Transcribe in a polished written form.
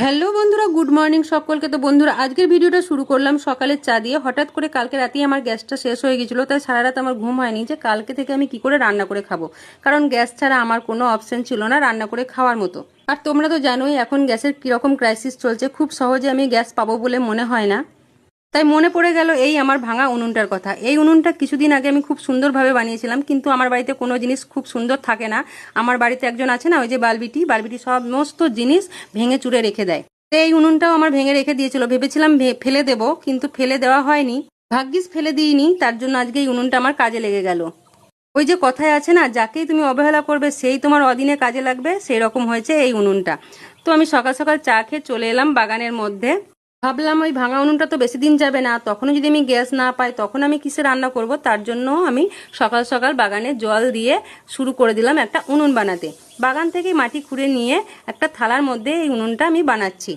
Hello বন্ধুরা, good morning সকলকে। তো বন্ধুরা, আজকের ভিডিওটা শুরু করলাম সকালের চা দিয়ে। হঠাৎ করে কালকে রাতেই আমার গ্যাসটা শেষ হয়ে গেছিলো, তাই সারা রাত আমার ঘুম হয়নি যে কালকে থেকে আমি কি করে রান্না করে খাবো, কারণ গ্যাস ছাড়া আমার কোনো অপশন ছিল না রান্না করে খাওয়ার মতো। আর তোমরা তো জানোই এখন গ্যাসের কিরকম ক্রাইসিস চলছে, খুব সহজে আমি গ্যাস পাবো বলে মনে হয় না। তাই মনে পড়ে গেল এই আমার ভাঙা উনুনটার কথা। এই উনুনটা কিছুদিন আগে আমি খুব সুন্দরভাবে বানিয়েছিলাম, কিন্তু আমার বাড়িতে কোনো জিনিস খুব সুন্দর থাকে না। আমার বাড়িতে একজন আছে না, ওই যে বালবিটি সমস্ত জিনিস ভেঙে চুরে রেখে দেয়। এই উনুনটাও আমার ভেঙে রেখে দিয়েছিল, ভেবেছিলাম ফেলে দেবো, কিন্তু ফেলে দেওয়া হয়নি। ভাগ্যিস ফেলে দিইনি, তার জন্য আজকে এই উনুনটা আমার কাজে লেগে গেল। ওই যে কথায় আছে না, যাকেই তুমি অবহেলা করবে সেই তোমার অদিনে কাজে লাগবে, সেই রকম হয়েছে এই উনুনটা। তো আমি সকাল সকাল চা খেয়ে চলে এলাম বাগানের মধ্যে। ভাবলাম ওই ভাঙা উনুনটা তো বেশি দিন যাবে না, তখনও যদি আমি গ্যাস না পাই তখন আমি কিসে রান্না করব। তার জন্য আমি সকাল সকাল বাগানে জল দিয়ে শুরু করে দিলাম একটা উনুন বানাতে। বাগান থেকে মাটি খুঁড়ে নিয়ে একটা থালার মধ্যে এই উনুনটা আমি বানাচ্ছি।